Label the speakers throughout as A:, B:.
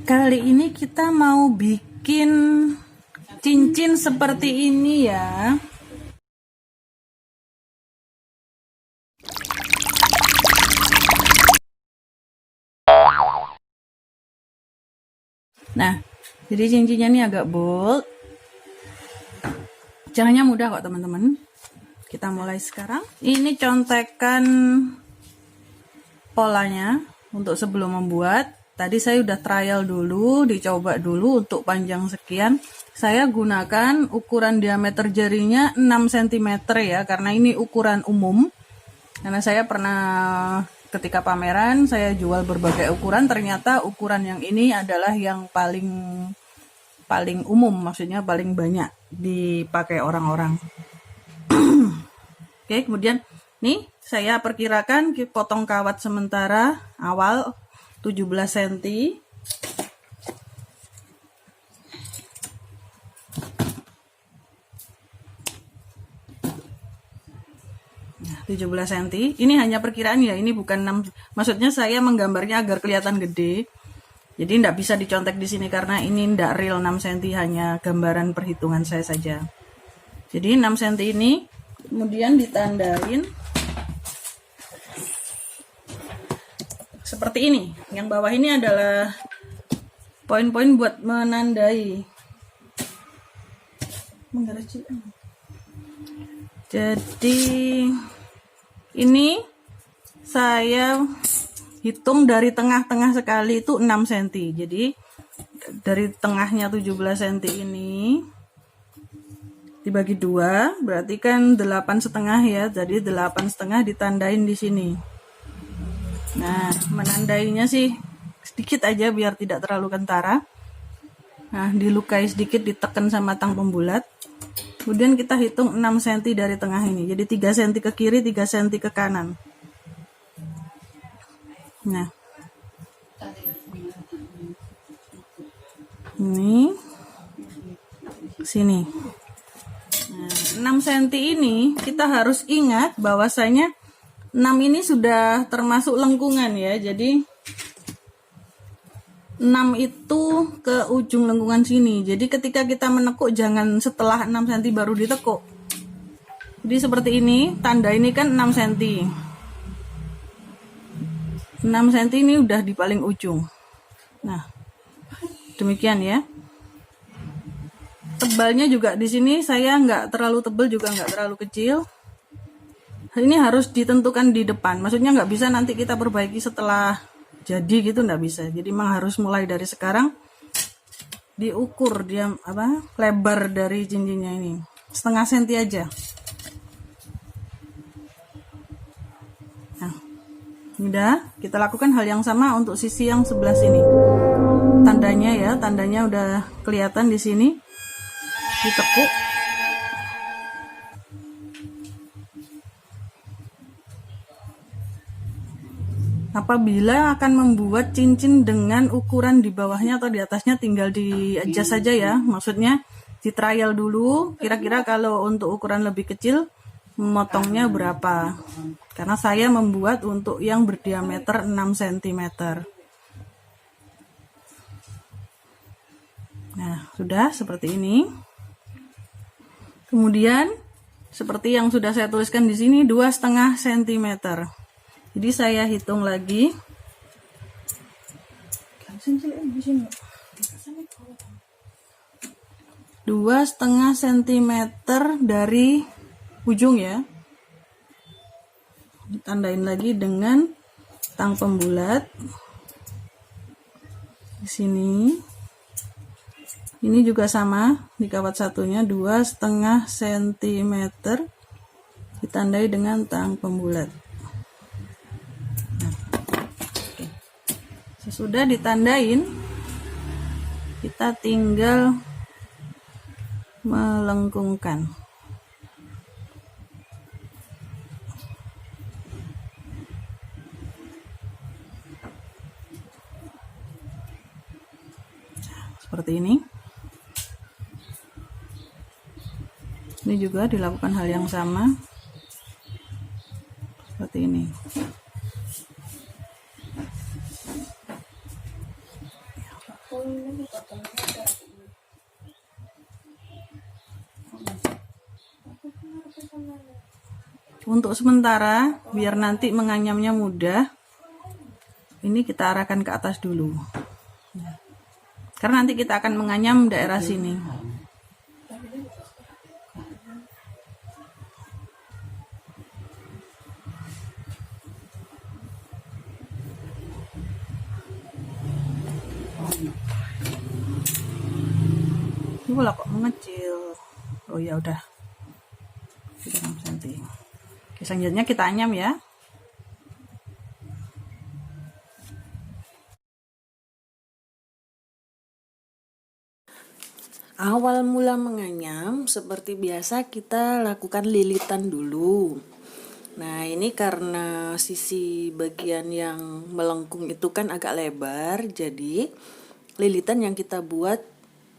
A: Kali ini kita mau bikin cincin seperti ini ya. Nah, jadi cincinnya ini agak bold. Caranya mudah kok teman-teman. Kita mulai sekarang. Ini contekan polanya untuk sebelum membuat. Tadi saya udah trial dulu, dicoba dulu untuk panjang sekian. Saya gunakan ukuran diameter jarinya 6 cm ya, karena ini ukuran umum. Karena saya pernah ketika pameran, saya jual berbagai ukuran, ternyata ukuran yang ini adalah yang paling umum, maksudnya paling banyak dipakai orang-orang. Oke, kemudian nih saya perkirakan potong kawat sementara awal 17 cm. Nah, 17 cm. Ini hanya perkiraan ya, ini bukan 6. Maksudnya saya menggambarnya agar kelihatan gede. Jadi tidak bisa dicontek di sini karena ini tidak real 6 cm, hanya gambaran perhitungan saya saja. Jadi 6 cm ini kemudian ditandain seperti ini. Yang bawah ini adalah poin-poin buat menandai. Jadi ini saya hitung dari tengah-tengah sekali itu 6 cm. Jadi dari tengahnya 17 cm ini dibagi 2, berarti kan 8,5 ya. Jadi 8,5 ditandain di sini. Nah, menandainya sih sedikit aja biar tidak terlalu kentara. Nah, dilukai sedikit, ditekan sama tang pembulat. Kemudian kita hitung 6 cm dari tengah ini. Jadi 3 cm ke kiri, 3 cm ke kanan. Nah, ini sini. Nah, 6 cm ini kita harus ingat bahwasanya 6 ini sudah termasuk lengkungan ya. Jadi 6 itu ke ujung lengkungan sini. Jadi ketika kita menekuk jangan setelah 6 cm baru ditekuk. Jadi seperti ini, tanda ini kan 6 cm. 6 cm ini udah di paling ujung. Nah, demikian ya. Tebalnya juga di sini saya nggak terlalu tebal juga nggak terlalu kecil. Ini harus ditentukan di depan. Maksudnya nggak bisa nanti kita perbaiki setelah jadi gitu, nggak bisa. Jadi memang harus mulai dari sekarang diukur dia lebar dari cincinnya ini setengah senti aja. Nah, udah kita lakukan hal yang sama untuk sisi yang sebelah sini. Tandanya ya, tandanya udah kelihatan di sini. Ditekuk. Apabila akan membuat cincin dengan ukuran di bawahnya atau di atasnya tinggal di adjust saja ya. Maksudnya di trial dulu kira-kira kalau untuk ukuran lebih kecil memotongnya berapa. Karena saya membuat untuk yang berdiameter 6 cm. Nah, sudah seperti ini. Kemudian seperti yang sudah saya tuliskan di sini 2,5 cm. Jadi saya hitung lagi 2,5 cm dari ujung ya. Ditandain lagi dengan tang pembulat di sini. Ini juga sama, di kawat satunya 2,5 cm ditandai dengan tang pembulat. Nah, sesudah ditandain, kita tinggal melengkungkan. Seperti ini. Ini juga dilakukan hal yang sama seperti ini. Untuk sementara, biar nanti menganyamnya mudah, ini kita arahkan ke atas dulu. Karena nanti kita akan menganyam daerah sini. Ini bola kok mengecil. Oh ya udah. 6 cm. Oke, selanjutnya kita anyam ya. Awal mula menganyam, seperti biasa kita lakukan lilitan dulu. Nah, ini karena sisi bagian yang melengkung itu kan agak lebar, jadi lilitan yang kita buat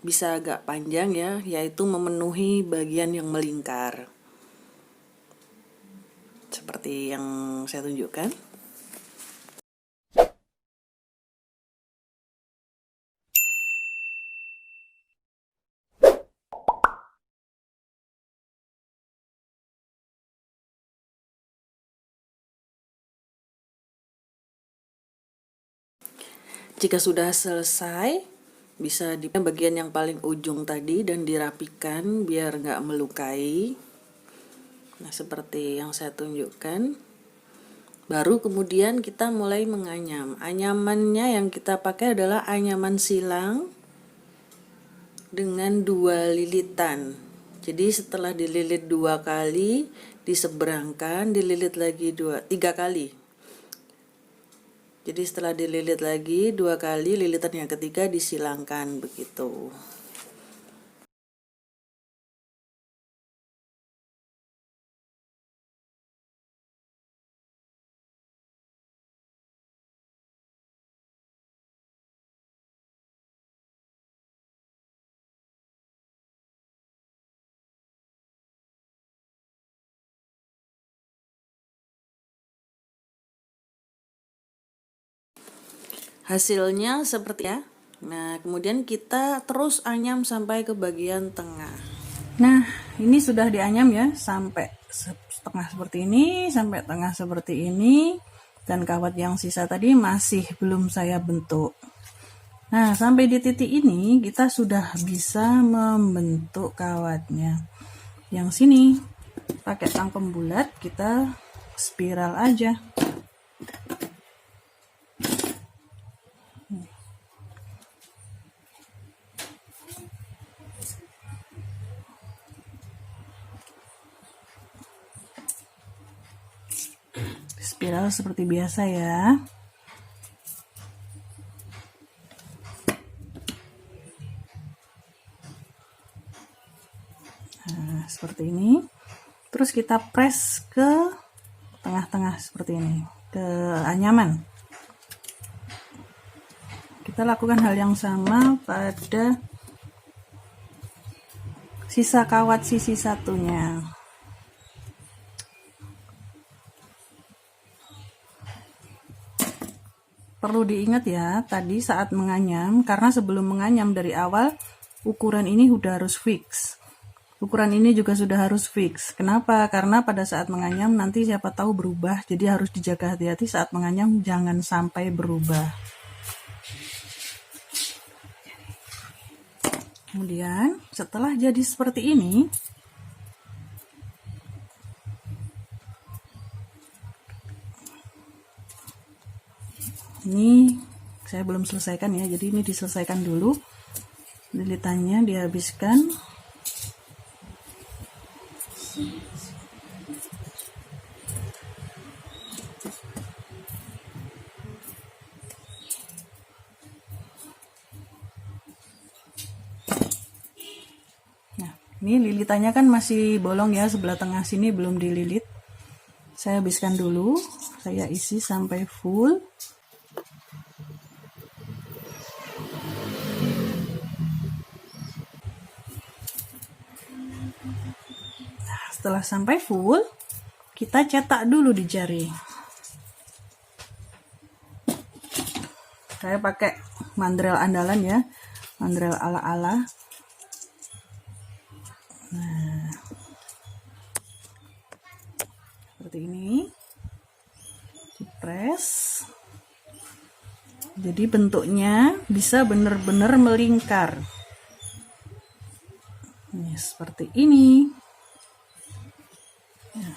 A: bisa agak panjang ya, yaitu memenuhi bagian yang melingkar. Seperti yang saya tunjukkan. Jika sudah selesai, bisa di bagian yang paling ujung tadi dan dirapikan biar nggak melukai. Nah, seperti yang saya tunjukkan. Baru kemudian kita mulai menganyam. Anyamannya yang kita pakai adalah anyaman silang dengan 2 lilitan. Jadi setelah dililit 2 kali, diseberangkan, dililit lagi 3 kali. Jadi setelah dililit lagi 2 kali, lilitan yang ketiga disilangkan begitu. Hasilnya seperti ya. Nah, kemudian kita terus anyam sampai ke bagian tengah. Nah, ini sudah dianyam ya, sampai setengah seperti ini, sampai tengah seperti ini. Dan kawat yang sisa tadi masih belum saya bentuk. Nah, sampai di titik ini kita sudah bisa membentuk kawatnya. Yang sini pakai tangkem bulat, kita spiral aja. Spiral seperti biasa ya. Nah, seperti ini. Terus kita press ke tengah-tengah seperti ini, ke anyaman. Kita lakukan hal yang sama pada sisa kawat sisi satunya. Perlu diingat ya, tadi saat menganyam, karena sebelum menganyam dari awal, ukuran ini udah harus fix. Ukuran ini juga sudah harus fix. Kenapa? Karena pada saat menganyam nanti siapa tahu berubah, jadi harus dijaga hati-hati saat menganyam, jangan sampai berubah. Kemudian, setelah jadi seperti ini, saya belum selesaikan ya, jadi ini diselesaikan dulu. Lilitannya dihabiskan. Nah, ini lilitannya kan masih bolong ya, sebelah tengah sini belum dililit. Saya habiskan dulu, saya isi sampai full. Setelah sampai full, kita cetak dulu di jari. Saya pakai mandrel andalan ya, mandrel ala-ala. Nah, seperti ini, dipres. Jadi bentuknya bisa benar-benar melingkar. Nih, seperti ini. Ya.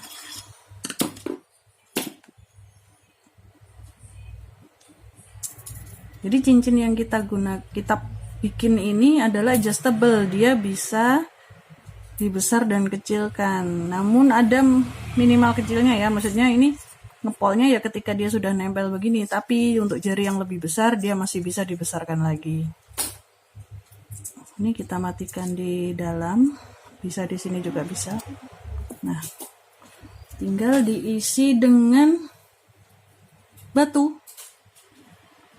A: Jadi cincin yang kita bikin ini adalah adjustable, dia bisa dibesar dan kecilkan. Namun ada minimal kecilnya ya, maksudnya ini ngepolnya ya ketika dia sudah nempel begini. Tapi untuk jari yang lebih besar dia masih bisa dibesarkan lagi. Ini kita matikan di dalam, bisa di sini juga bisa. Nah, tinggal diisi dengan batu.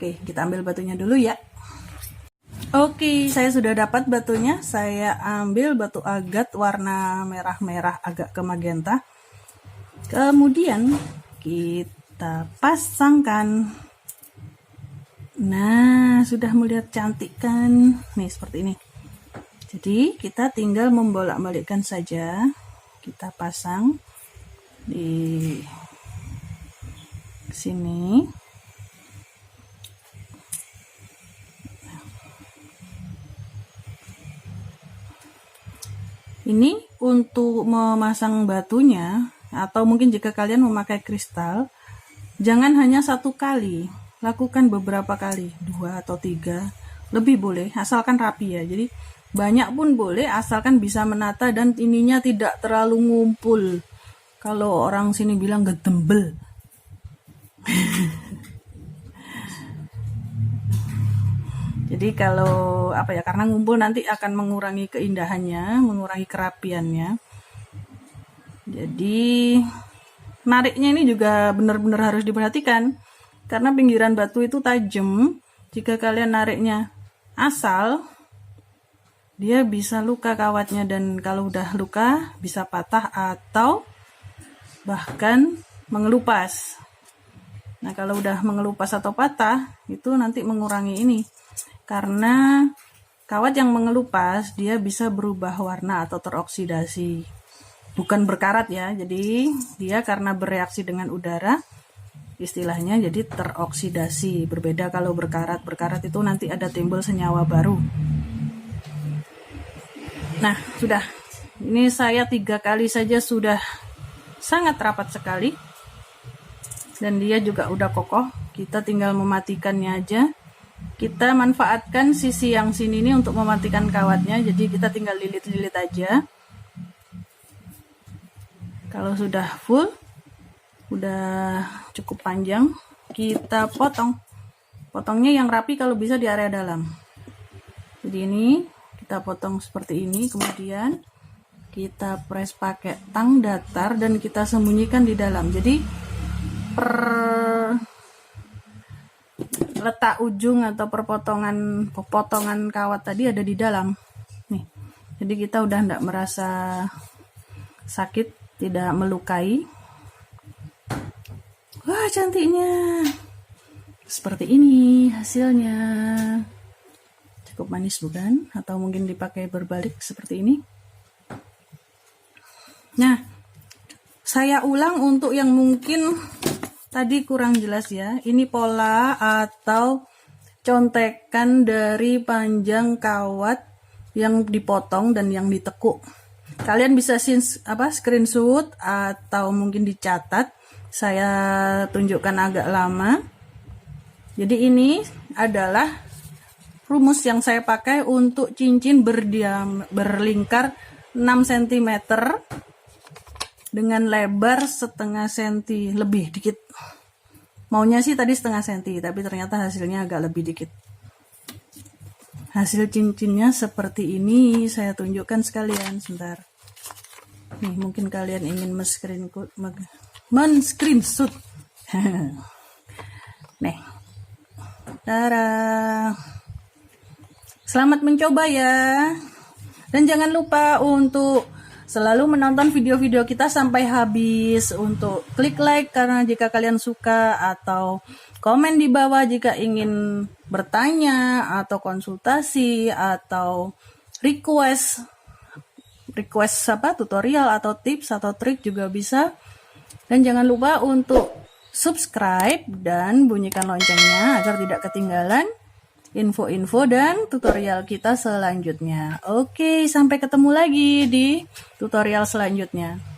A: Oke, kita ambil batunya dulu ya. Oke, saya sudah dapat batunya. Saya ambil batu agat warna merah-merah agak ke magenta. Kemudian kita pasangkan. Nah, sudah melihat cantik kan? Nih, seperti ini. Jadi, kita tinggal membolak-balikkan saja. Kita pasang di sini. Ini untuk memasang batunya, atau mungkin jika kalian memakai kristal, jangan hanya satu kali, lakukan beberapa kali, 2 atau 3, lebih boleh, asalkan rapi ya. Jadi banyak pun boleh, asalkan bisa menata dan ininya tidak terlalu ngumpul. Kalau orang sini bilang gedembel. Jadi kalau karena ngumpul nanti akan mengurangi keindahannya, mengurangi kerapiannya. Jadi nariknya ini juga benar-benar harus diperhatikan, karena pinggiran batu itu tajam. Jika kalian nariknya asal, dia bisa luka kawatnya, dan kalau udah luka bisa patah atau bahkan mengelupas. Nah, kalau udah mengelupas atau patah, itu nanti mengurangi ini. Karena kawat yang mengelupas dia bisa berubah warna atau teroksidasi, bukan berkarat ya. Jadi dia karena bereaksi dengan udara, istilahnya jadi teroksidasi. Berbeda kalau berkarat itu nanti ada timbul senyawa baru. Nah, sudah, ini saya 3 kali saja sudah sangat rapat sekali, dan dia juga udah kokoh. Kita tinggal mematikannya aja. Kita manfaatkan sisi yang sini ini untuk mematikan kawatnya, jadi kita tinggal lilit-lilit aja. Kalau sudah full, udah cukup panjang, kita potong. Potongnya yang rapi kalau bisa di area dalam. Jadi ini kita potong seperti ini, kemudian kita press pakai tang datar dan kita sembunyikan di dalam. Jadi letak ujung atau potongan kawat tadi ada di dalam nih. Jadi kita udah enggak merasa sakit, tidak melukai. Wah, cantiknya. Seperti ini hasilnya. Cukup manis bukan? Atau mungkin dipakai berbalik seperti ini. Nah, saya ulang untuk yang mungkin tadi kurang jelas ya. Ini pola atau contekan dari panjang kawat yang dipotong dan yang ditekuk. Kalian bisa screenshot atau mungkin dicatat. Saya tunjukkan agak lama. Jadi ini adalah rumus yang saya pakai untuk cincin berlingkar 6 cm dengan lebar setengah senti lebih dikit. Maunya sih tadi setengah senti, tapi ternyata hasilnya agak lebih dikit. Hasil cincinnya seperti ini, saya tunjukkan sekalian sebentar. Nih, mungkin kalian ingin men-screenshot. Nih. Tara. Selamat mencoba ya. Dan jangan lupa untuk selalu menonton video-video kita sampai habis, untuk klik like karena jika kalian suka, atau komen di bawah jika ingin bertanya atau konsultasi atau request tutorial atau tips atau trik juga bisa. Dan jangan lupa untuk subscribe dan bunyikan loncengnya agar tidak ketinggalan info-info dan tutorial kita selanjutnya. Oke, sampai ketemu lagi di tutorial selanjutnya.